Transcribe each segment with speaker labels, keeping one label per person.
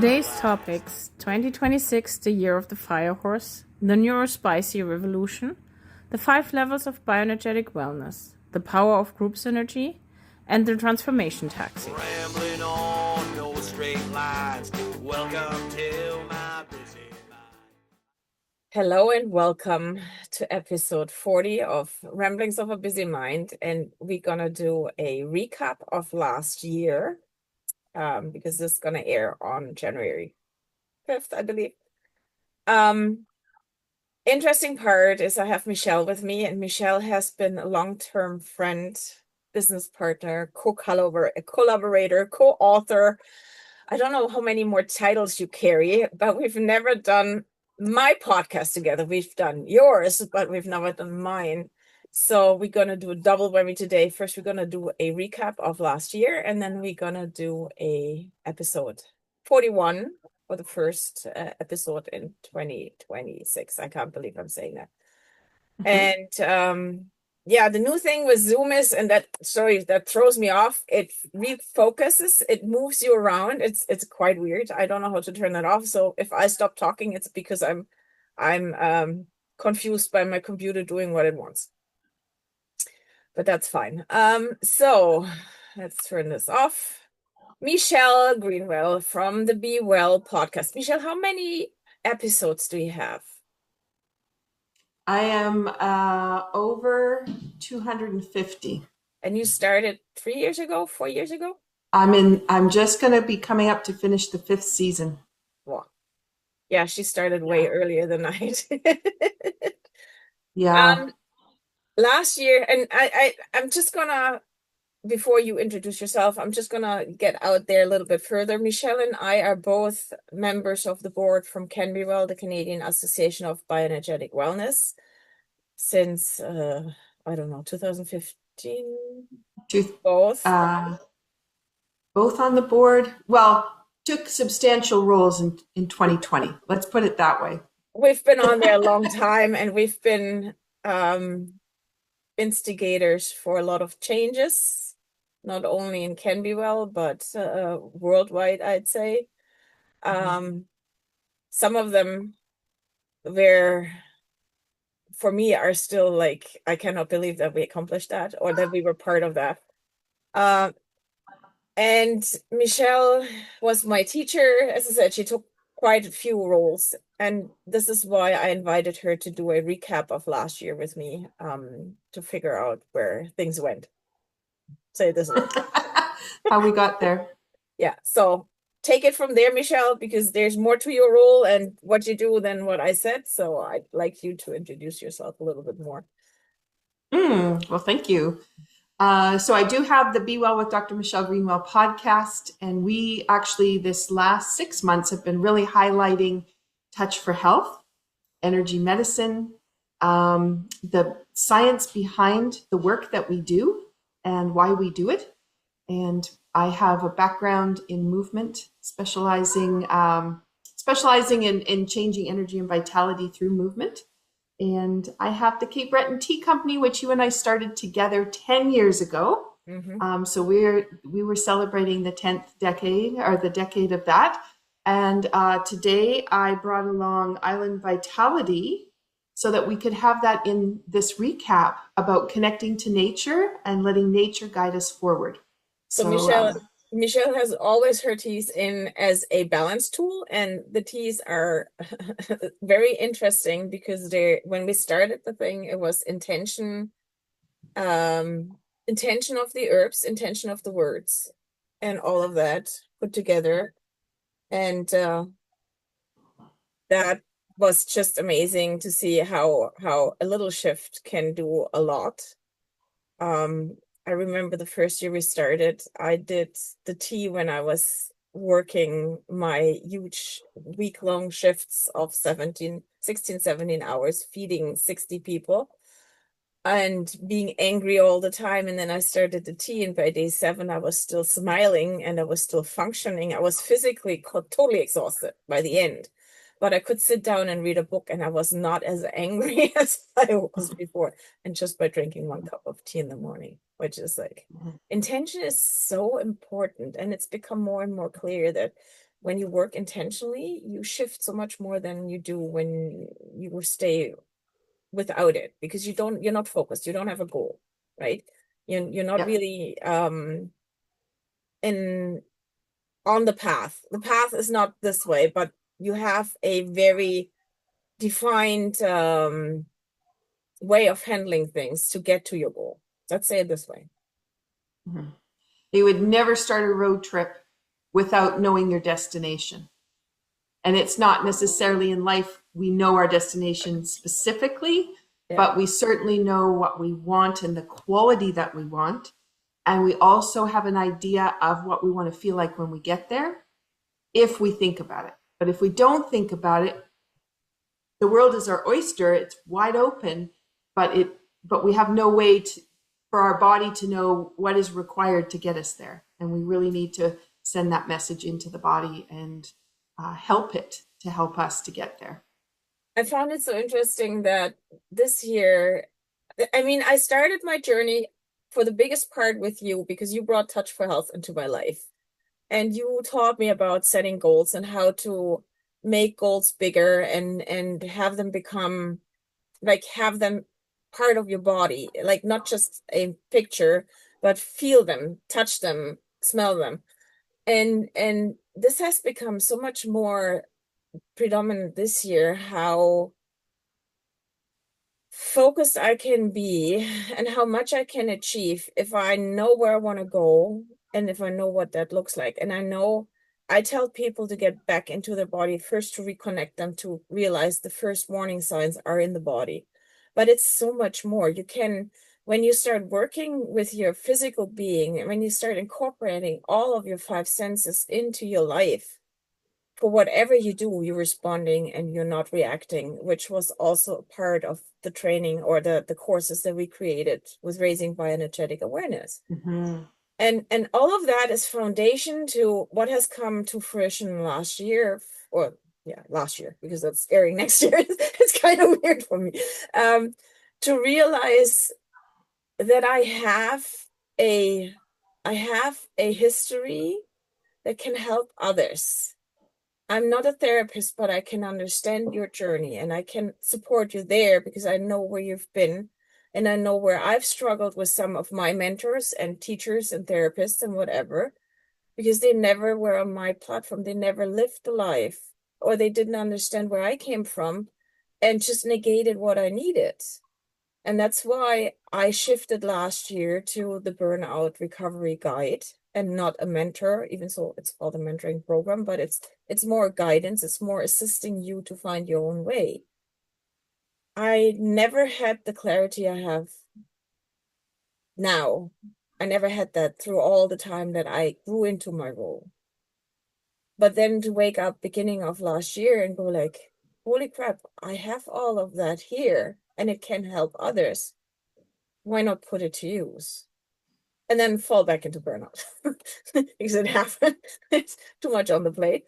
Speaker 1: Today's topics: 2026, the year of the fire horse, the Neuro-spicy revolution, the 5 levels of bioenergetic wellness, the power of group synergy, and the transformation taxi.
Speaker 2: Rambling on, no straight lines. Welcome to my busy mind.
Speaker 3: Hello and welcome to episode 40 of Ramblings of a Busy Mind. And we're going to do a recap of last year because this is going to air on January 5th, I believe. Interesting part is I have Michelle with me, and Michelle has been a long-term friend, business partner, collaborator, co-author. I don't know how many more titles you carry, but we've never done my podcast together. We've done yours, but we've never done mine. So we're going to do a double whammy today. First, we're going to do a recap of last year, and then we're going to do a episode 41 for the first episode in 2026. I can't believe I'm saying that. And yeah, the new thing with Zoom is, and that throws me off. It refocuses, it moves you around. It's quite weird. I don't know how to turn that off. So if I stop talking, it's because I'm confused by my computer doing what it wants. But that's fine. So let's turn this off. Michelle Greenwell from the BioeNergetics podcast. Michelle, how many episodes do you have?
Speaker 4: I am over 250.
Speaker 3: And you started 3 years ago, 4 years ago?
Speaker 4: I'm just going to be coming up to finish the 5th season.
Speaker 3: Wow. Yeah, she started way earlier than I did.
Speaker 4: Yeah.
Speaker 3: Last year, and I'm just gonna, before you introduce yourself, I'm just gonna get out there a little bit further. Michelle and I are both members of the board from CanBeWell, the Canadian Association of BioEnergetic Wellness, since I don't know, 2015. Both.
Speaker 4: Both on the board. Well, took substantial roles in 2020. Let's put it that way.
Speaker 3: We've been on there a long time, and we've been instigators for a lot of changes, not only in CanBeWell, but worldwide, I'd say. Some of them were, for me, are still like, I cannot believe that we accomplished that or that we were part of that. And Michelle was my teacher. As I said, she took quite a few roles. And this is why I invited her to do a recap of last year with me, to figure out where things went. Say this way.
Speaker 4: How we got there.
Speaker 3: Yeah. So take it from there, Michelle, because there's more to your role and what you do than what I said. So I'd like you to introduce yourself a little bit more.
Speaker 4: Well, thank you. So I do have the Be Well with Dr. Michelle Greenwell podcast. And we actually, this last 6 months, have been really highlighting Touch for Health, energy medicine, the science behind the work that we do and why we do it. And I have a background in movement, specializing in changing energy and vitality through movement. And I have the Cape Breton Tea Company, which you and I started together 10 years ago. So we were celebrating the 10th decade, or the decade of that. And today I brought along Island Vitality so that we could have that in this recap about connecting to nature and letting nature guide us forward.
Speaker 3: So Michelle has always her teas in as a balance tool, and the teas are very interesting because when we started the thing, it was intention of the herbs, intention of the words, and all of that put together. And that was just amazing to see how a little shift can do a lot. I remember the first year we started, I did the tea when I was working my huge week-long shifts of 16, 17 hours, feeding 60 people and being angry all the time. And then I started the tea, and by day 7, I was still smiling and I was still functioning. I was physically totally exhausted by the end, but I could sit down and read a book and I was not as angry as I was before. And just by drinking 1 cup of tea in the morning, which is like, intention is so important. And it's become more and more clear that when you work intentionally, you shift so much more than you do when you stay without it, because you're not focused, you don't have a goal, right? You're not
Speaker 4: Yep.
Speaker 3: really in on the path. The path is not this way, but you have a very defined way of handling things to get to your goal. Let's say it this way.
Speaker 4: Mhm. You would never start a road trip without knowing your destination. And it's not necessarily in life we know our destination specifically,
Speaker 3: Yeah.
Speaker 4: but we certainly know what we want and the quality that we want. And we also have an idea of what we want to feel like when we get there, if we think about it. But if we don't think about it, the world is our oyster. It's wide open, but we have no way for our body to know what is required to get us there. And we really need to send that message into the body and help it to help us to get there.
Speaker 3: I found it so interesting that this year, I mean, I started my journey for the biggest part with you because you brought Touch for Health into my life. And you taught me about setting goals and how to make goals bigger and have them become, like, have them part of your body, like not just a picture, but feel them, touch them, smell them. And this has become so much more predominant this year, how focused I can be and how much I can achieve if I know where I want to go and if I know what that looks like. And I tell people to get back into their body first, to reconnect them, to realize the first warning signs are in the body. But it's so much more. You can, when you start working with your physical being, and when you start incorporating all of your five senses into your life, for whatever you do, you're responding and you're not reacting, which was also a part of the training or the courses that we created with raising bioenergetic awareness.
Speaker 4: Mm-hmm.
Speaker 3: And all of that is foundation to what has come to fruition last year, or yeah, last year, because that's airing next year. It's kind of weird for me. To realize that I have a history that can help others. I'm not a therapist, but I can understand your journey and I can support you there because I know where you've been and I know where I've struggled with some of my mentors and teachers and therapists and whatever, because they never were on my platform. They never lived the life, or they didn't understand where I came from and just negated what I needed. And that's why I shifted last year to the Burnout Recovery Guide and not a mentor, even so it's called a mentoring program, but it's more guidance, it's more assisting you to find your own way. I never had the clarity I have now. I never had that through all the time that I grew into my role. But then to wake up beginning of last year and go like, holy crap, I have all of that here and it can help others. Why not put it to use? And then fall back into burnout because it happened. It's too much on the plate.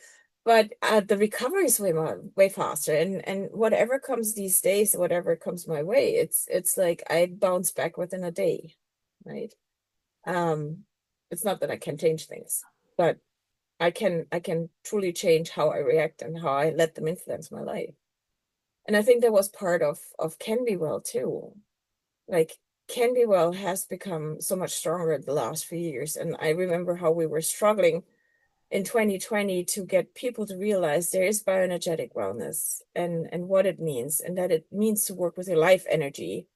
Speaker 3: But the recovery is way faster. And whatever comes these days, whatever comes my way, it's like I bounce back within a day, right? It's not that I can change things, but I can truly change how I react and how I let them influence my life. And I think that was part of CanBeWell too. Like, CanBeWell has become so much stronger the last few years. And I remember how we were struggling in 2020 to get people to realize there is bioenergetic wellness and what it means, and that it means to work with your life energy.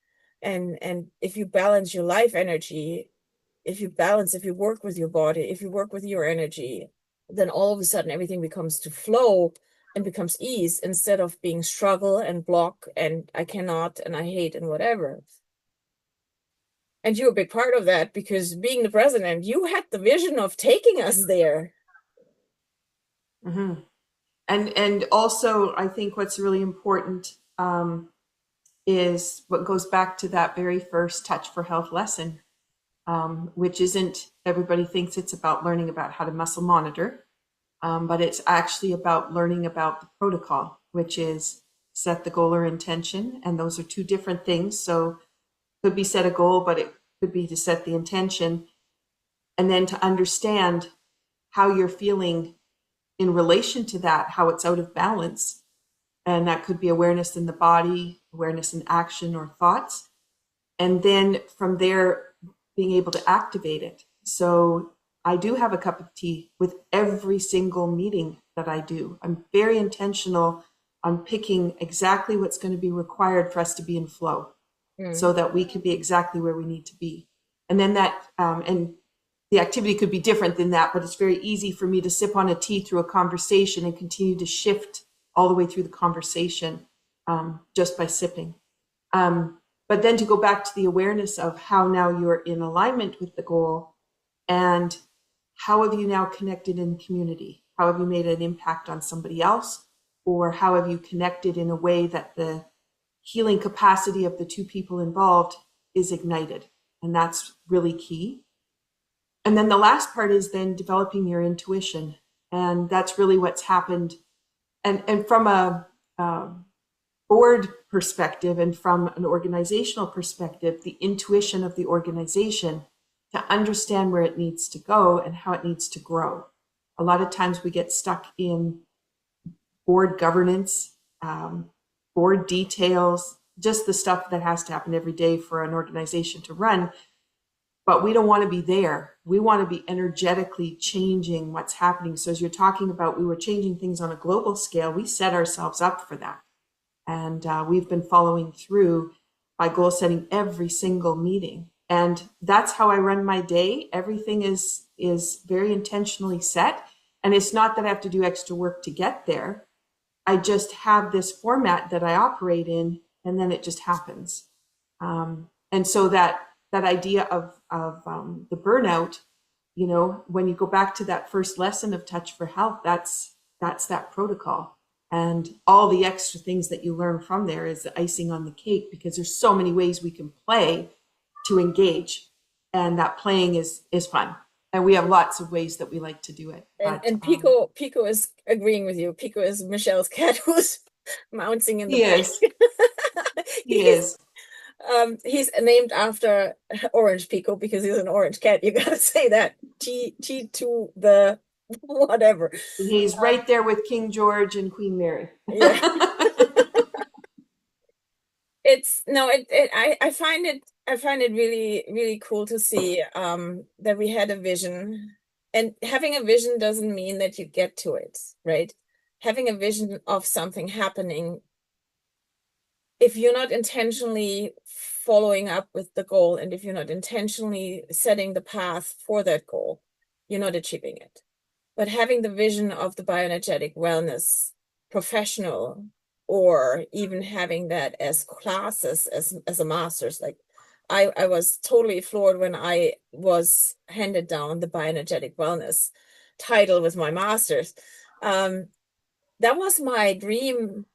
Speaker 3: And if you balance your life energy, if you work with your body, if you work with your energy, then all of a sudden everything becomes to flow and becomes ease instead of being struggle and block and I cannot and I hate and whatever. And you're a big part of that because being the president, you had the vision of taking us there.
Speaker 4: Mm-hmm. And also, I think what's really important is what goes back to that very first Touch for Health lesson, which isn't, everybody thinks it's about learning about how to muscle monitor, but it's actually about learning about the protocol, which is set the goal or intention. And those are two different things. So could be set a goal, but it could be to set the intention and then to understand how you're feeling in relation to that, how it's out of balance. And that could be awareness in the body, awareness in action or thoughts. And then from there, being able to activate it. So I do have a cup of tea with every single meeting that I do. I'm very intentional on picking exactly what's going to be required for us to be in flow, so that we can be exactly where we need to be. And then that, and the activity could be different than that, but it's very easy for me to sip on a tea through a conversation and continue to shift all the way through the conversation, just by sipping. But then to go back to the awareness of how now you're in alignment with the goal, and how have you now connected in community? How have you made an impact on somebody else? Or how have you connected in a way that the healing capacity of the two people involved is ignited? And that's really key. And then the last part is then developing your intuition. And that's really what's happened. And from a board perspective and from an organizational perspective, the intuition of the organization to understand where it needs to go and how it needs to grow. A lot of times we get stuck in board governance, board details, just the stuff that has to happen every day for an organization to run. But we don't want to be there. We want to be energetically changing what's happening. So as you're talking about, we were changing things on a global scale, we set ourselves up for that. And we've been following through by goal setting every single meeting. And that's how I run my day. Everything is very intentionally set. And it's not that I have to do extra work to get there. I just have this format that I operate in, and then it just happens. And so that idea of the burnout, you know, when you go back to that first lesson of Touch for Health, that's that protocol. And all the extra things that you learn from there is the icing on the cake, because there's so many ways we can play to engage. And that playing is fun. And we have lots of ways that we like to do it.
Speaker 3: And Pico is agreeing with you. Pico is Michelle's cat who's bouncing in the back.
Speaker 4: He is.
Speaker 3: He's named after Orange Pico because he's an orange cat. You gotta say that. T to the whatever.
Speaker 4: He's right there with King George and Queen Mary.
Speaker 3: Yeah. I find it really, really cool to see that we had a vision. And having a vision doesn't mean that you get to it, right? Having a vision of something happening, if you're not intentionally following up with the goal, and if you're not intentionally setting the path for that goal, you're not achieving it. But having the vision of the bioenergetic wellness professional, or even having that as classes, as a master's, like I was totally floored when I was handed down the bioenergetic wellness title with my master's. That was my dream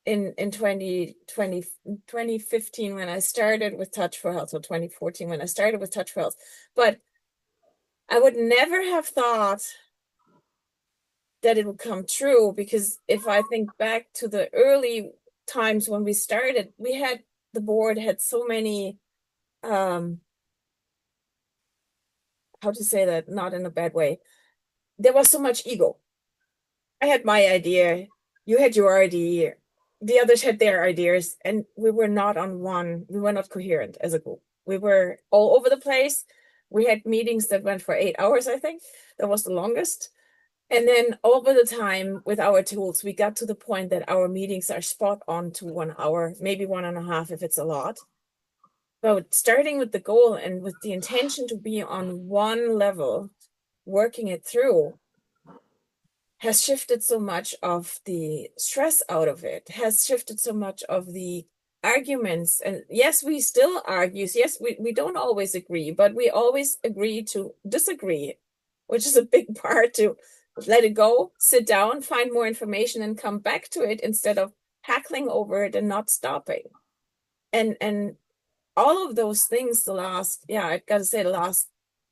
Speaker 3: in 2015 when I started with Touch for Health, or 2014 when I started with Touch for Health. But I would never have thought that it would come true, because if I think back to the early times when we started, the board had so many, how to say that, not in a bad way. There was so much ego. I had my idea, you had your idea, the others had their ideas, and we were not coherent as a group. We were all over the place. We had meetings that went for 8 hours, I think. That was the longest. And then over the time with our tools, we got to the point that our meetings are spot on to 1 hour, maybe 1.5 if it's a lot. But starting with the goal and with the intention to be on one level, working it through, has shifted so much of the stress out of it, has shifted so much of the arguments. And yes, we still argue. Yes, we don't always agree, but we always agree to disagree, which is a big part to let it go, sit down, find more information, and come back to it instead of hackling over it and not stopping. And all of those things, the last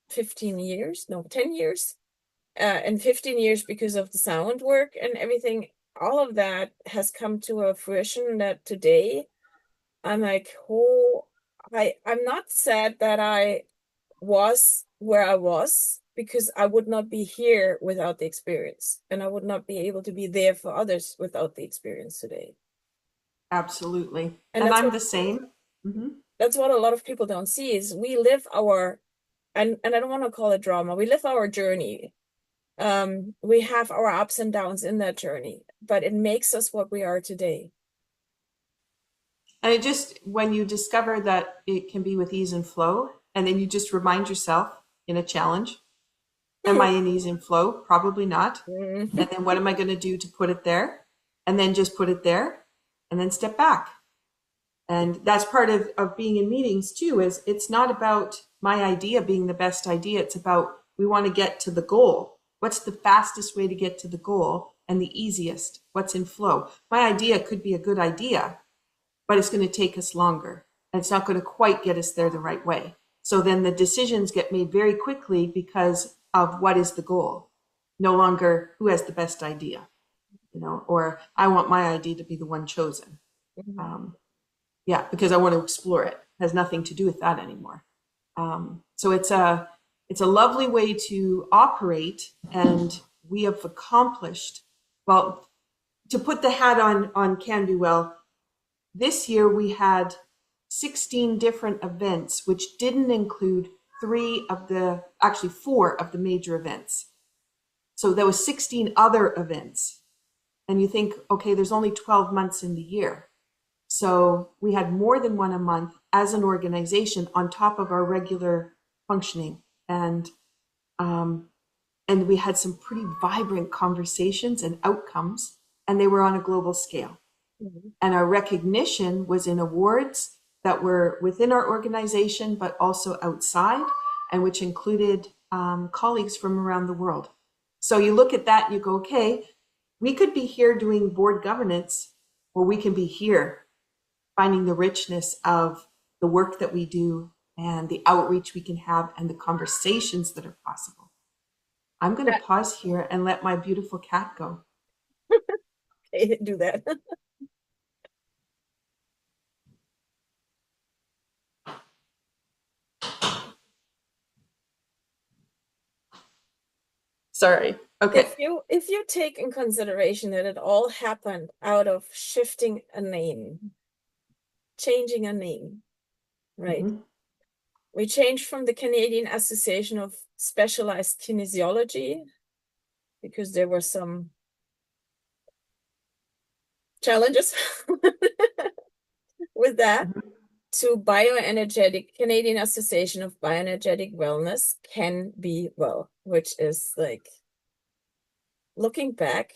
Speaker 3: 15 years, no, 10 years, and 15 years because of the sound work and everything, all of that has come to a fruition that today I'm like, I'm not sad that I was where I was. because I would not be here without the experience, and I would not be able to be there for others without the experience today.
Speaker 4: Absolutely.
Speaker 3: And
Speaker 4: And I'm the same. Mm-hmm.
Speaker 3: that's what a lot of people don't see is we live our, and I don't want to call it drama, we live our journey. We have our ups and downs in that journey, but it makes us what we are today.
Speaker 4: And it just, when you discover that it can be with ease and flow, and then you just remind yourself in a challenge, am I in ease and flow? Probably not. And then what am I going to do to put it there? And then just put it there and then step back. And that's part of being in meetings too, is it's not about my idea being the best idea. It's about, we want to get to the goal. What's the fastest way to get to the goal and the easiest? What's in flow? My idea could be a good idea, but it's going to take us longer. And it's not going to quite get us there the right way. So then the decisions get made very quickly because of what is the goal. No longer who has the best idea, or I want my idea to be the one chosen. Yeah, because I want to explore it. It has nothing to do with that anymore. So it's a lovely way to operate, and we have accomplished, well, to put the hat on CanBeWell, this year we had 16 different events, which didn't include 4 of the major events. So there was 16 other events. And you think, okay, there's only 12 months in the year. So we had more than one a month as an organization on top of our regular functioning. And we had some pretty vibrant conversations and outcomes, and they were on a global scale. Mm-hmm. And our recognition was in awards that were within our organization, but also outside, and which included colleagues from around the world. So you look at that and you go, okay, we could be here doing board governance, or we can be here finding the richness of the work that we do and the outreach we can have and the conversations that are possible. I'm going to pause here and let my beautiful cat go.
Speaker 3: Okay, do that.
Speaker 4: Sorry. Okay.
Speaker 3: If you take in consideration that it all happened out of shifting a name, changing a name, right? Mm-hmm. We changed from the Canadian Association of Specialized Kinesiology because there were some challenges with that, mm-hmm. to Bioenergetic, Canadian Association of BioEnergetic Wellness, CanBeWell, which is like, looking back,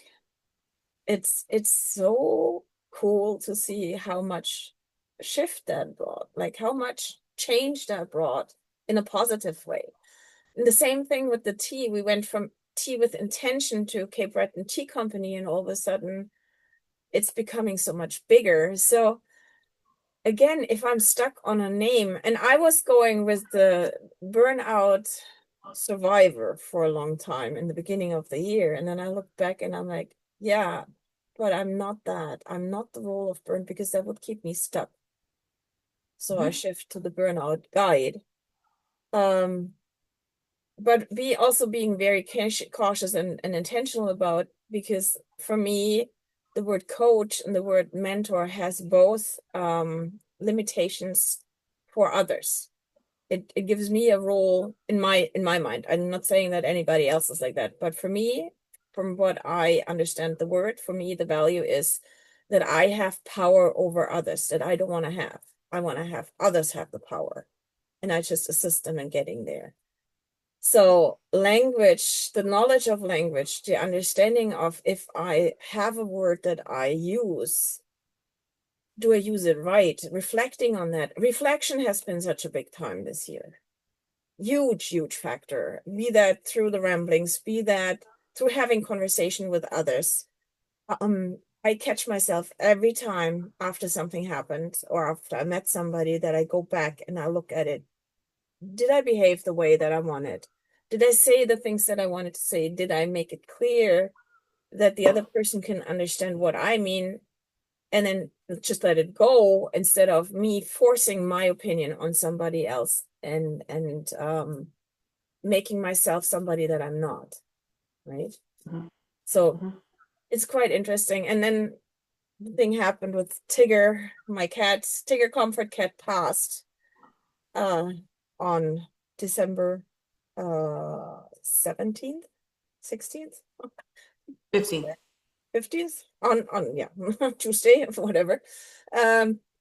Speaker 3: it's so cool to see how much shift that brought, like how much change that brought in a positive way. And the same thing with the tea. We went from tea with intention to Cape Breton Tea Company, and all of a sudden it's becoming so much bigger. So again, if I'm stuck on a name, and I was going with the burnout survivor for a long time in the beginning of the year, and then I look back and I'm like, yeah, but I'm not that. I'm not the role of burn, because that would keep me stuck. So mm-hmm. I shift to the burnout guide. But being very cautious and intentional about, because for me, the word coach and the word mentor has both limitations for others. It gives me a role in my mind. I'm not saying that anybody else is like that, but for me, from what I understand the word, for me, the value is that I have power over others that I don't want to have. I want to have others have the power, and I just assist them in getting there. So language, the knowledge of language, the understanding of, if I have a word that I use, do I use it right? Reflecting on that. Reflection has been such a big time this year. Huge, huge factor. Be that through the ramblings, be that through having conversation with others. I catch myself every time after something happened or after I met somebody that I go back and I look at it. Did I behave the way that I wanted? Did I say the things that I wanted to say? Did I make it clear that the other person can understand what I mean? And then just let it go, instead of me forcing my opinion on somebody else and making myself somebody that I'm not, right?
Speaker 4: Mhm.
Speaker 3: So
Speaker 4: Mhm.
Speaker 3: it's quite interesting. And then the thing happened with Tigger, my cat. Tigger Comfort Cat passed on December 17th, 16th.
Speaker 4: 15.
Speaker 3: 50th on yeah Tuesday, whatever.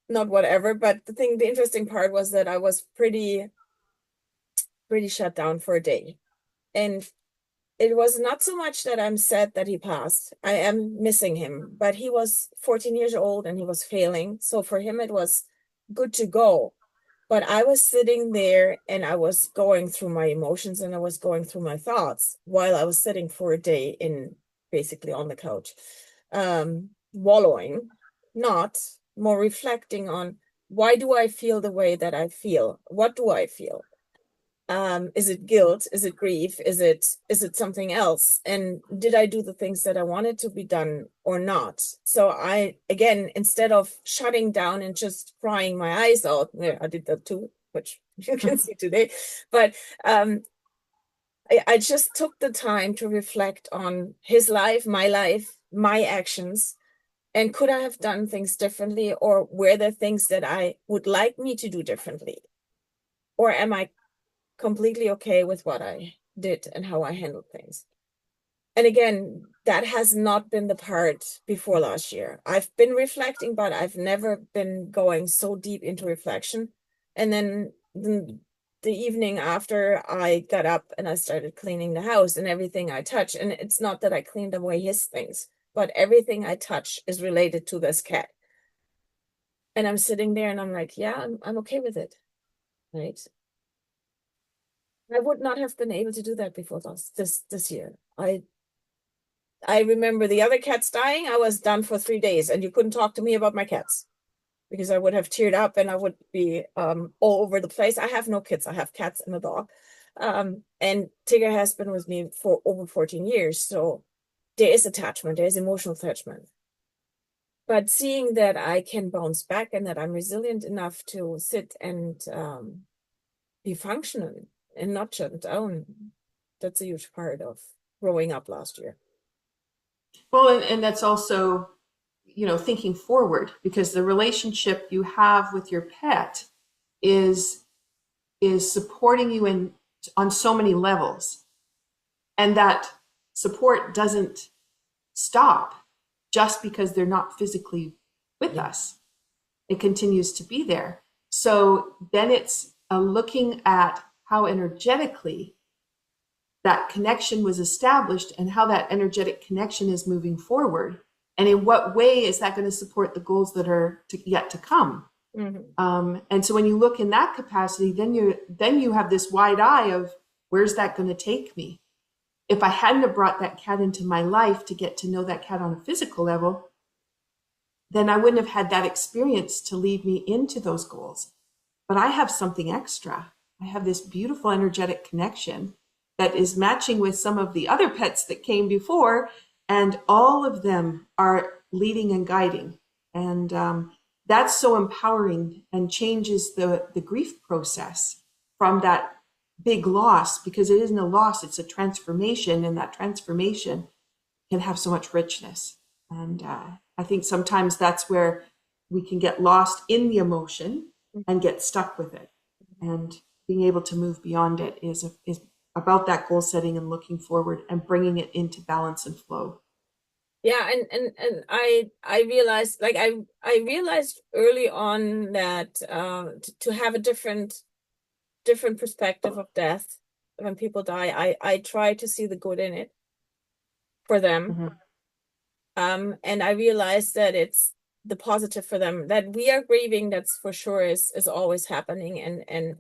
Speaker 3: Not whatever, but the interesting part was that I was pretty shut down for a day. And it was not so much that I'm sad that he passed. I am missing him, but he was 14 years old and he was failing. So for him, it was good to go. But I was sitting there and I was going through my emotions and I was going through my thoughts while I was sitting for a day in basically on the couch, wallowing, not more reflecting on why do I feel the way that I feel? What do I feel? Is it guilt? Is it grief? Is it something else? And did I do the things that I wanted to be done or not? So I, again, instead of shutting down and just crying my eyes out, yeah, I did that too, which you can see today, but I just took the time to reflect on his life, my actions, and could I have done things differently, or were there things that I would like me to do differently? Or am I completely okay with what I did and how I handled things? And again, that has not been the part before last year. I've been reflecting, but I've never been going so deep into reflection. And then the evening after, I got up and I started cleaning the house and everything I touch. And it's not that I cleaned away his things, but everything I touch is related to this cat. And I'm sitting there and I'm like, yeah, I'm okay with it, right? I would not have been able to do that before this year. I remember the other cats dying. I was done for 3 days, and you couldn't talk to me about my cats because I would have teared up and I would be all over the place. I have no kids. I have cats and a dog. And Tigger has been with me for over 14 years. So there is attachment, there is emotional attachment. But seeing that I can bounce back and that I'm resilient enough to sit and be functional and not shut down, that's a huge part of growing up last year.
Speaker 4: Well, and that's also, thinking forward, because the relationship you have with your pet is supporting you on so many levels. And that support doesn't stop just because they're not physically with us. It continues to be there. So then it's looking at how energetically that connection was established and how that energetic connection is moving forward. And in what way is that going to support the goals that are yet to come? Mm-hmm. And so when you look in that capacity, then you have this wide eye of where's that going to take me? If I hadn't have brought that cat into my life to get to know that cat on a physical level, then I wouldn't have had that experience to lead me into those goals. But I have something extra. I have this beautiful energetic connection that is matching with some of the other pets that came before, and all of them are leading and guiding. And that's so empowering and changes the grief process from that big loss, because it isn't a loss, it's a transformation, and that transformation can have so much richness. And I think sometimes that's where we can get lost in the emotion and get stuck with it. And being able to move beyond it is about that goal setting and looking forward and bringing it into balance and flow.
Speaker 3: Yeah, and I realized, like I realized early on that to have a different perspective of death when people die, I try to see the good in it for them. Mm-hmm. And I realized that it's the positive for them, that we are grieving, that's for sure is always happening, and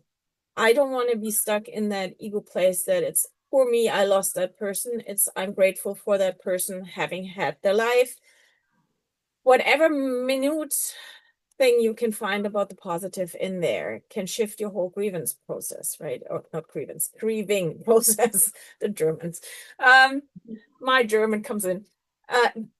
Speaker 3: I don't want to be stuck in that ego place that it's for me, I lost that person. It's I'm grateful for that person having had their life. Whatever minute thing you can find about the positive in there can shift your whole grievance process, right? Or not grievance, grieving process, the Germans. My German comes in.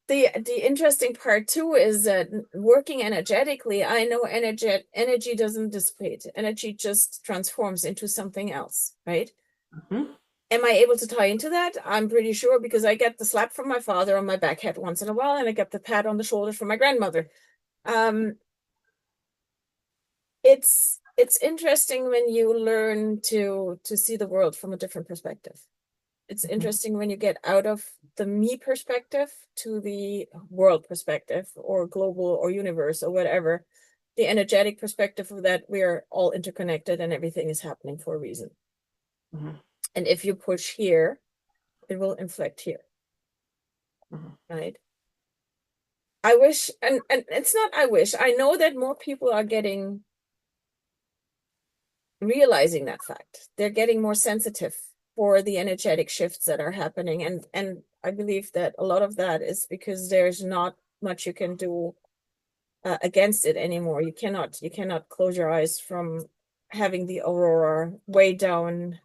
Speaker 3: The interesting part too is that working energetically, I know energy doesn't dissipate. Energy just transforms into something else, right?
Speaker 4: Mhm.
Speaker 3: Am I able to tie into that? I'm pretty sure, because I get the slap from my father on my back head once in a while, and I get the pat on the shoulder from my grandmother. It's interesting when you learn to see the world from a different perspective. It's interesting when you get out of the me perspective to the world perspective, or global, or universe, or whatever. The energetic perspective of that we're all interconnected and everything is happening for a reason.
Speaker 4: Mhm.
Speaker 3: And if you push here, it will inflect here.
Speaker 4: Mhm.
Speaker 3: Right? I wish, and it's not I wish, I know that more people are realizing that fact. They're getting more sensitive for the energetic shifts that are happening. And I believe that a lot of that is because there's not much you can do against it anymore. You cannot close your eyes from having the aurora way down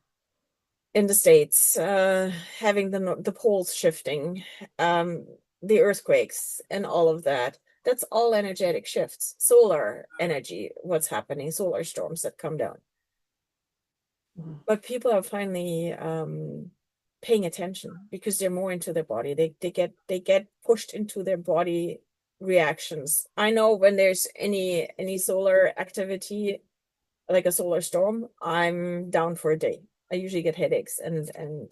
Speaker 3: in the States, having the poles shifting, the earthquakes and all of that. That's all energetic shifts. Solar energy, what's happening, solar storms that come down.
Speaker 4: Mhm.
Speaker 3: But people are finally paying attention because they're more into their body. They get pushed into their body reactions. I know when there's any solar activity, like a solar storm, I'm down for a day. I usually get headaches and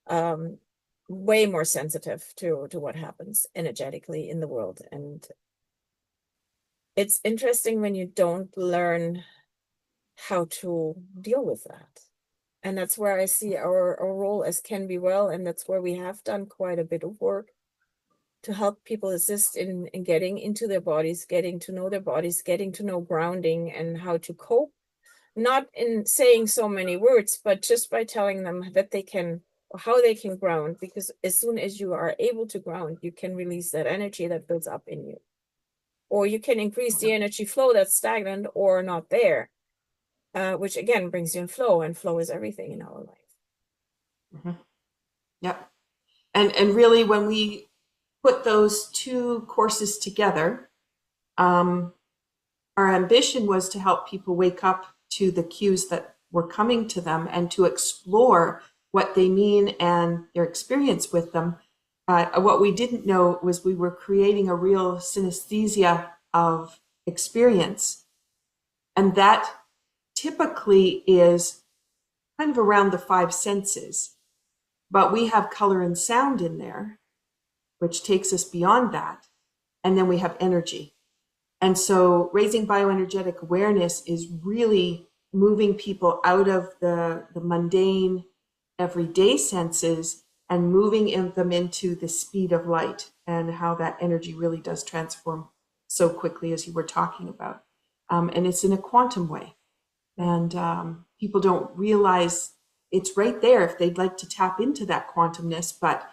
Speaker 3: um way more sensitive to what happens energetically in the world. And it's interesting when you don't learn how to deal with that. And that's where I see our role as CanBeWell, and that's where we have done quite a bit of work to help people assist in getting into their bodies, getting to know their bodies, getting to know grounding and how to cope. Not in saying so many words, but just by telling them that they can, or how they can ground, because as soon as you are able to ground, you can release that energy that builds up in you. Or you can increase the energy flow that's stagnant or not there, which again brings you in flow, and flow is everything in our life.
Speaker 4: Mhm. Yep. And really, when we put those two courses together, our ambition was to help people wake up to the cues that were coming to them and to explore what they mean and their experience with them. What we didn't know was we were creating a real synesthesia of experience. And that typically is kind of around the five senses. But we have color and sound in there, which takes us beyond that. And then we have energy. And so raising bioenergetic awareness is really moving people out of the mundane, everyday senses and moving them into the speed of light, and how that energy really does transform so quickly, as you were talking about. And it's in a quantum way. And people don't realize it's right there if they'd like to tap into that quantumness. But,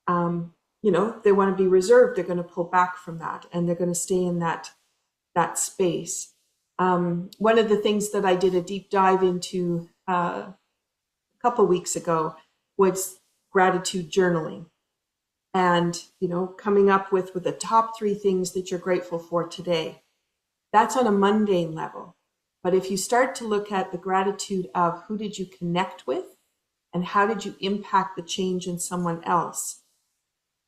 Speaker 4: if they want to be reserved, they're going to pull back from that, and they're going to stay in that space. One of the things that I did a deep dive into a couple weeks ago was gratitude journaling, and coming up with the top 3 things that you're grateful for today. That's on a mundane level. But if you start to look at the gratitude of who did you connect with and how did you impact the change in someone else,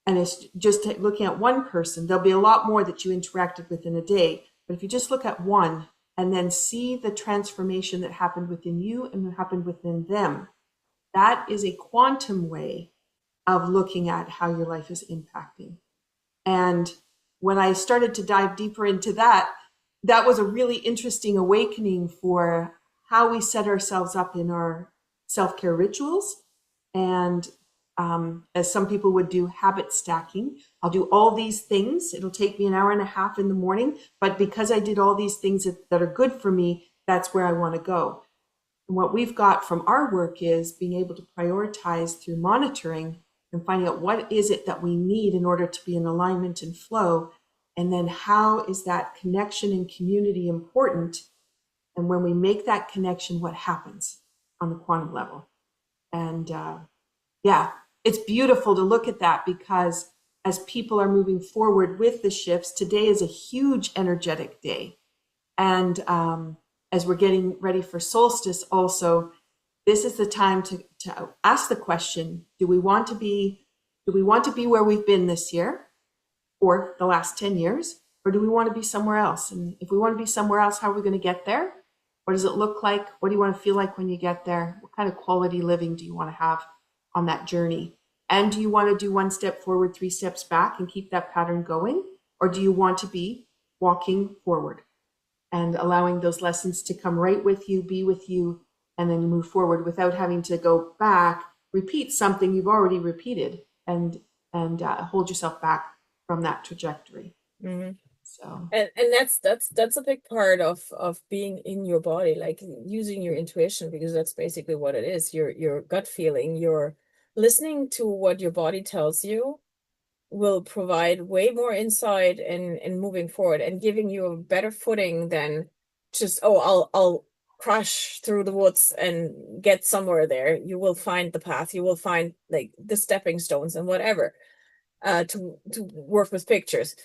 Speaker 4: and it's just looking at one person, there'll be a lot more that you interacted with in a day. But if you just look at one and then see the transformation that happened within you and what happened within them, that is a quantum way of looking at how your life is impacting. And when I started to dive deeper into that, that was a really interesting awakening for how we set ourselves up in our self-care rituals. And as some people would do, habit stacking. I'll do all these things. It'll take me an hour and a half in the morning. But because I did all these things that are good for me, that's where I want to go. And what we've got from our work is being able to prioritize through monitoring and finding out what is it that we need in order to be in alignment and flow. And then how is that connection and community important? And when we make that connection, what happens on the quantum level? And it's beautiful to look at that, because as people are moving forward with the shifts, today is a huge energetic day. And as we're getting ready for solstice also, this is the time to ask the question, do we want to be where we've been this year or the last 10 years, or do we want to be somewhere else? And if we want to be somewhere else, how are we going to get there? What does it look like? What do you want to feel like when you get there? What kind of quality living do you want to have on that journey? And do you want to do one step forward, 3 steps back and keep that pattern going? Or do you want to be walking forward and allowing those lessons to come right with you, be with you, and then you move forward without having to go back, repeat something you've already repeated, and hold yourself back from that trajectory.
Speaker 3: Mm-hmm.
Speaker 4: So,
Speaker 3: and that's a big part of being in your body, like using your intuition, because that's basically what it is. Your gut feeling, you're listening to what your body tells you will provide way more insight in moving forward and giving you a better footing than just, oh, I'll crash through the woods and get somewhere there. You will find the path, you will find like the stepping stones and whatever, to work with pictures.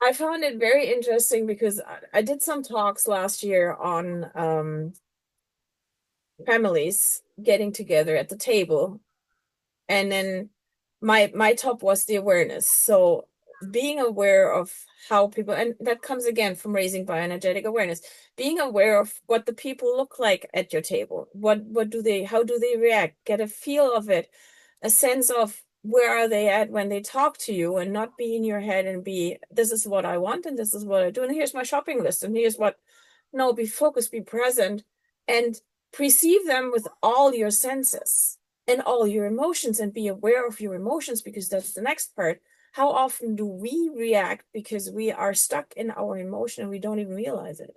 Speaker 3: I found it very interesting because I did some talks last year on families getting together at the table. And then my top was the awareness. So being aware of how people, and that comes again from raising bioenergetic awareness, being aware of what the people look like at your table. How do they react? Get a feel of it, a sense of where are they at when they talk to you, and not be in your head and be, this is what I want and this is what I do. And here's my shopping list. And here's what, no, be focused, be present, and perceive them with all your senses and all your emotions, and be aware of your emotions, because that's the next part. How often do we react because we are stuck in our emotion and we don't even realize it?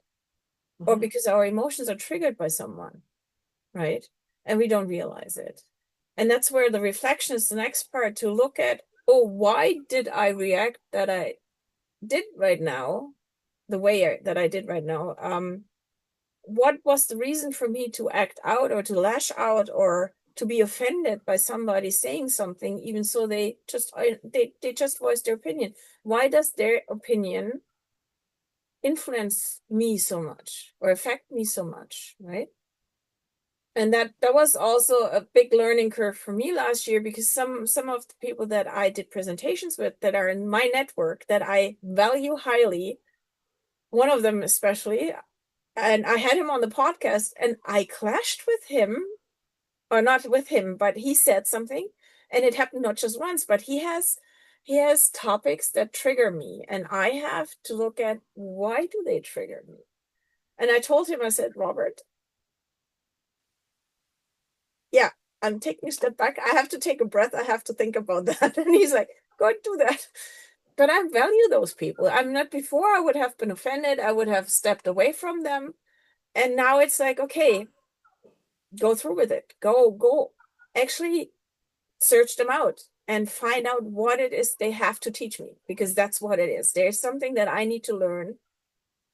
Speaker 3: Mm-hmm. Or because our emotions are triggered by someone, right? And we don't realize it. And that's where the reflection is the next part, to look at, oh, why did I react that I did right now, the way that I did right now? What was the reason for me to act out or to lash out or to be offended by somebody saying something, even so they just voiced their opinion? Why does their opinion influence me so much or affect me so much, right? And that was also a big learning curve for me last year, because some of the people that I did presentations with that are in my network that I value highly, one of them especially, and I had him on the podcast and I clashed with him, or not with him, but he said something, and it happened not just once, but he has topics that trigger me, and I have to look at, why do they trigger me? And I told him, I said, Robert, yeah, I'm taking a step back. I have to take a breath. I have to think about that. And he's like, go and do that. But I value those people. I'm not, before I would have been offended. I would have stepped away from them. And now it's like, okay, go through with it. Go actually search them out and find out what it is they have to teach me, because that's what it is. There's something that I need to learn,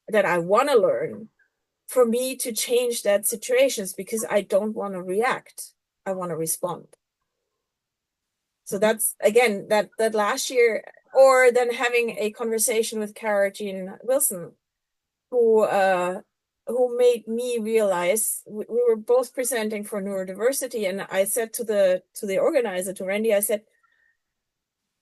Speaker 3: that I want to learn, for me to change that situations, because I don't want to react. I want to respond. So that's, again, that last year, or then having a conversation with Cara Jean Wilson, who made me realize, we were both presenting for neurodiversity, and I said to the organizer, to Randy, I said,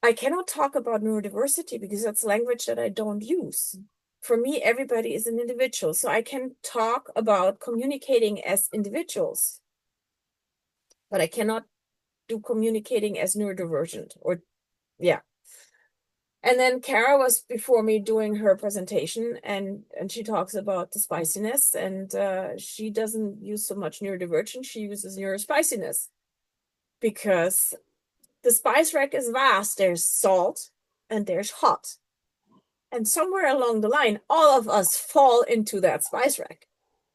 Speaker 3: I cannot talk about neurodiversity because that's language that I don't use. For me, everybody is an individual. So I can talk about communicating as individuals, but I cannot do communicating as neurodivergent, or, yeah. And then Cara was before me doing her presentation, and she talks about the spiciness, and she doesn't use so much neurodivergent, she uses neurospiciness, because the spice rack is vast. There's salt and there's hot. And somewhere along the line, all of us fall into that spice rack.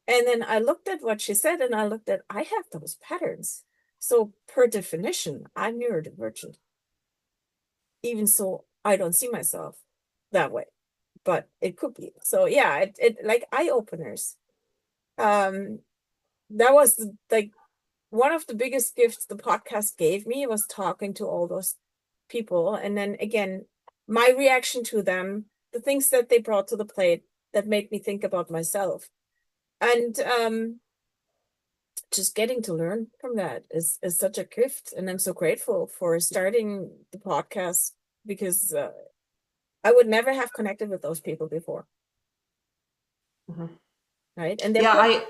Speaker 3: And then I looked at what she said, and I looked at, I have those patterns. So per definition, I'm neurodivergent. Even so, I don't see myself that way, but it could be. So yeah, it like eye openers. That was like one of the biggest gifts the podcast gave me, was talking to all those people. And then again, my reaction to them, the things that they brought to the plate that made me think about myself. And just getting to learn from that is such a gift. And I'm so grateful for starting the podcast because I would never have connected with those people before.
Speaker 4: Mhm.
Speaker 3: Right. And
Speaker 4: Yeah, I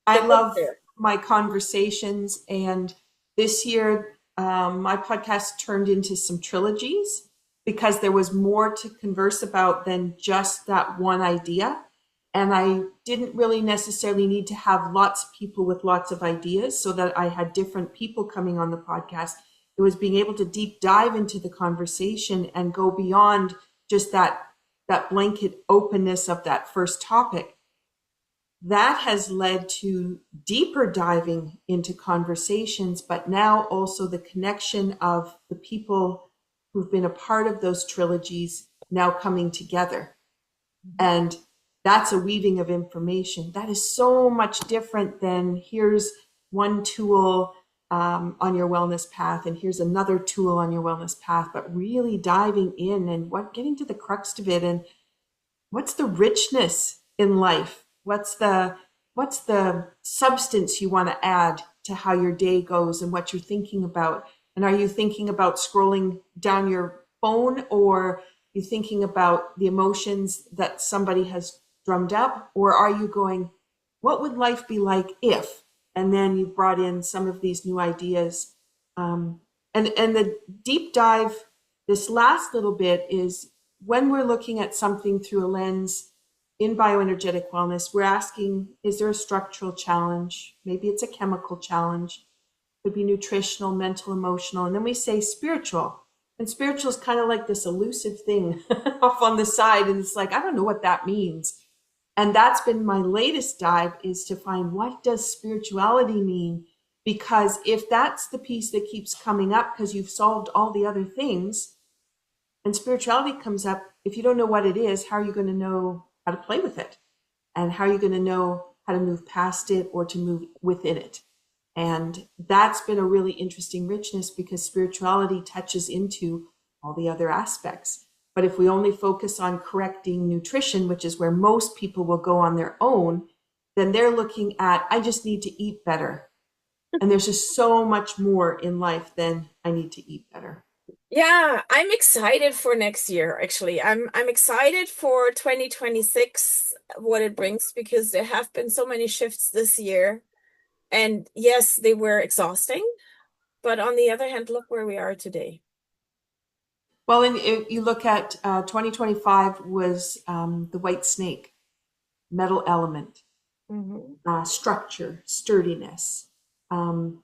Speaker 3: they're both
Speaker 4: love
Speaker 3: there.
Speaker 4: my conversations, and this year my podcast turned into some trilogies because there was more to converse about than just that one idea. And I didn't really necessarily need to have lots of people with lots of ideas so that I had different people coming on the podcast. It was being able to deep dive into the conversation and go beyond just that blanket openness of that first topic. That has led to deeper diving into conversations, but now also the connection of the people who've been a part of those trilogies now coming together. And that's a weaving of information. That is so much different than here's one tool on your wellness path, and here's another tool on your wellness path, but really diving in and getting to the crux of it, and what's the richness in life? What's the substance you want to add to how your day goes and what you're thinking about? And are you thinking about scrolling down your phone, or are you thinking about the emotions that somebody has drummed up? Or are you going, what would life be like if? And then you brought in some of these new ideas. And the deep dive, this last little bit, is when we're looking at something through a lens in bioenergetic wellness, we're asking, is there a structural challenge? Maybe it's a chemical challenge. It could be nutritional, mental, emotional. And then we say spiritual. And spiritual is kind of like this elusive thing off on the side. And it's like, I don't know what that means. And that's been my latest dive, is to find, what does spirituality mean? Because if that's the piece that keeps coming up because you've solved all the other things, and spirituality comes up, if you don't know what it is, how are you going to know how to play with it? And how are you going to know how to move past it or to move within it? And that's been a really interesting richness, because spirituality touches into all the other aspects. But if we only focus on correcting nutrition, which is where most people will go on their own, then they're looking at, I just need to eat better. And there's just so much more in life than I need to eat better.
Speaker 3: Yeah, I'm excited for next year, actually. I'm excited for 2026, what it brings, because there have been so many shifts this year. And yes, they were exhausting, but on the other hand, look where we are today.
Speaker 4: Well, and if you look at 2025 was the white snake, metal element, structure, sturdiness. Within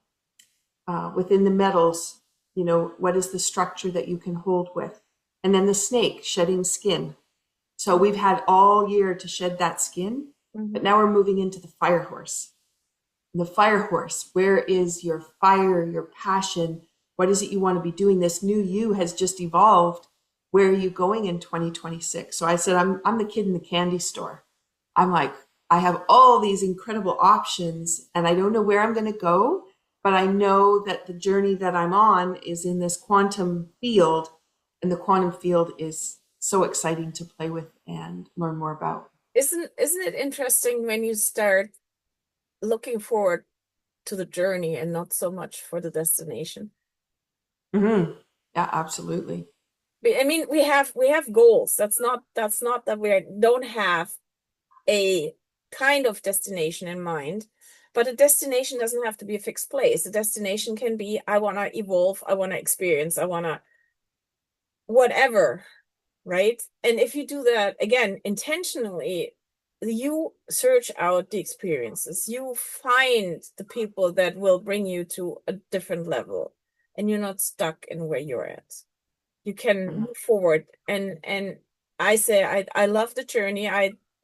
Speaker 4: the metals, what is the structure that you can hold with? And then the snake, shedding skin. So we've had all year to shed that skin, but now we're moving into the fire horse. And the fire horse, where is your fire, your passion? What is it you want to be doing? This new you has just evolved. Where are you going in 2026? So I said, I'm the kid in the candy store. I'm like, I have all these incredible options and I don't know where I'm going to go, but I know that the journey that I'm on is in this quantum field, and the quantum field is so exciting to play with and learn more about.
Speaker 3: Isn't it interesting when you start looking forward to the journey and not so much for the destination?
Speaker 4: Mm-hmm. Yeah, absolutely.
Speaker 3: I mean, we have goals. That's not that we don't have a kind of destination in mind, but a destination doesn't have to be a fixed place. A destination can be, I want to evolve, I want to experience, I want to whatever, right? And if you do that again intentionally, you search out the experiences, you find the people that will bring you to a different level, and you're not stuck in where you're at. You can move forward. And I say I love the journey.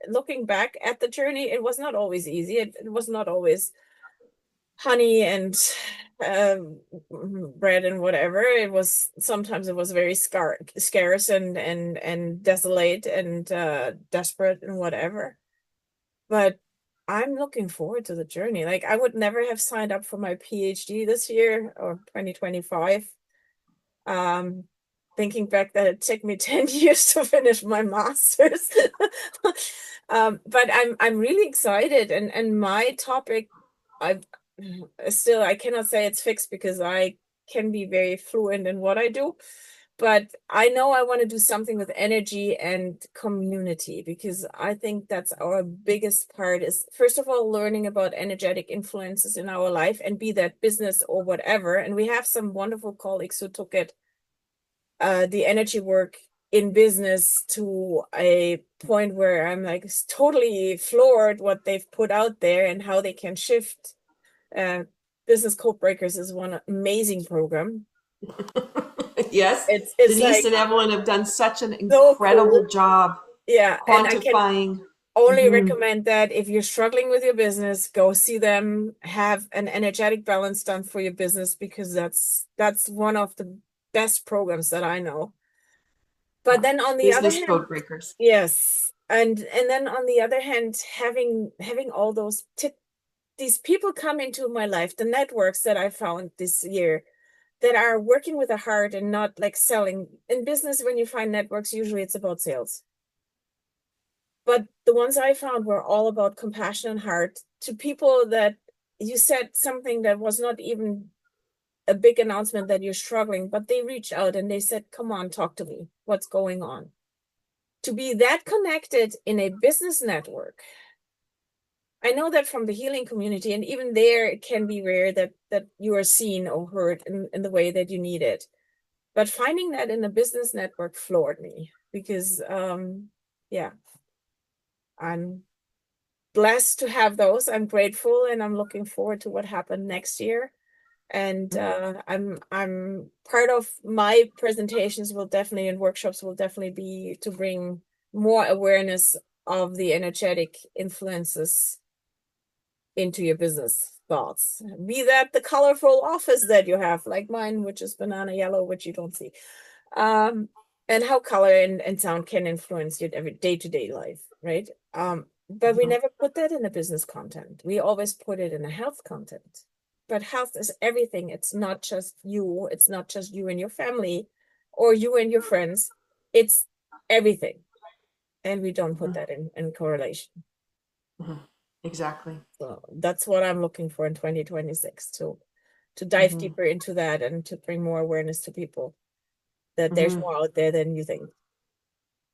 Speaker 3: Looking back at the journey, it was not always easy. It was not always honey and bread and whatever. It was sometimes very scarce and desolate and desperate and whatever. But I'm looking forward to the journey. Like, I would never have signed up for my PhD this year or 2025. thinking back that it took me 10 years to finish my master's. But I'm really excited, and my topic, I cannot say it's fixed because I can be very fluent in what I do, but I know I want to do something with energy and community, because I think that's our biggest part, is first of all learning about energetic influences in our life, and be that business or whatever. And we have some wonderful colleagues who took it, the energy work in business, to a point where I'm like totally floored what they've put out there and how they can shift. Business Code Breakers is one amazing program.
Speaker 4: Yes,
Speaker 3: It's
Speaker 4: Denise
Speaker 3: like
Speaker 4: and Evelyn have done such an
Speaker 3: so
Speaker 4: incredible
Speaker 3: cool.
Speaker 4: job
Speaker 3: Yeah, and I can
Speaker 4: quantifying.
Speaker 3: only
Speaker 4: Mhm.
Speaker 3: recommend that if you're struggling with your business, go see them, have an energetic balance done for your business, because that's one of the best programs that I know. But then on the other
Speaker 4: Business
Speaker 3: hand,
Speaker 4: Code Breakers.
Speaker 3: yes, and then on the other hand, having all these people come into my life, the networks that I found this year, that are working with a heart and not like selling. In business, when you find networks, usually it's about sales. But the ones I found were all about compassion and heart, to people that you said something that was not even a big announcement that you're struggling, but they reached out and they said, come on, talk to me. What's going on? To be that connected in a business network. I know that from the healing community, and even there it can be rare that you are seen or heard in the way that you need it. But finding that in a business network floored me, because yeah, I'm blessed to have those. I'm grateful, and I'm looking forward to what happened next year. And I'm part of my presentations will definitely, and workshops will definitely be to bring more awareness of the energetic influences into your business thoughts. Be that the colorful office that you have, like mine, which is banana yellow, which you don't see. And how color and sound can influence your every day-to-day life, right? But we never put that in a business content. We always put it in a health content. But health is everything. It's not just you. It's not just you and your family or you and your friends. It's everything. And we don't put that in correlation.
Speaker 4: Exactly.
Speaker 3: So that's what I'm looking for in 2026, to dive deeper into that and to bring more awareness to people that there's more out there than you think.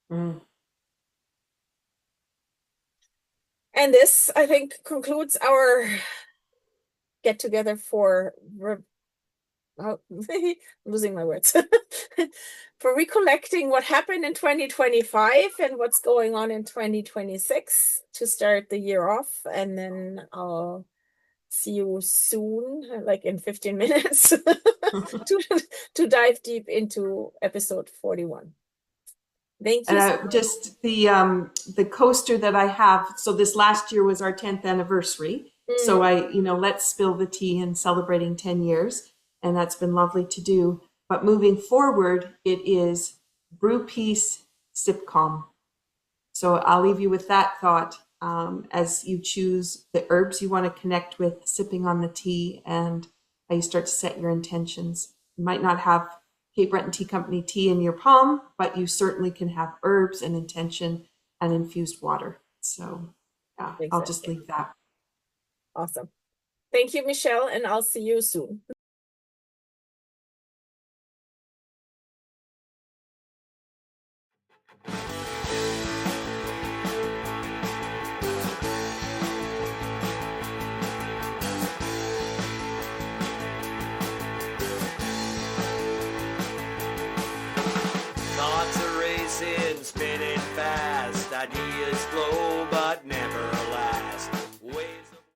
Speaker 3: And this, I think, concludes our get together for losing my words for recollecting what happened in 2025 and what's going on in 2026 to start the year off. And then I'll see you soon, like in 15 minutes, to dive deep into episode 41. Thank you.
Speaker 4: And just the coaster that I have. So this last year was our 10th anniversary. So let's spill the tea in celebrating 10 years. And that's been lovely to do. But moving forward, it is brew peace, sip calm. So I'll leave you with that thought as you choose the herbs you want to connect with, sipping on the tea, and how you start to set your intentions. You might not have Cape Breton Tea Company tea in your palm, but you certainly can have herbs and intention and infused water. So yeah, exactly. I'll just leave that.
Speaker 3: Awesome. Thank you, Michelle, and I'll see you soon.
Speaker 2: Thoughts are racing, spinning fast. Ideas flow, but never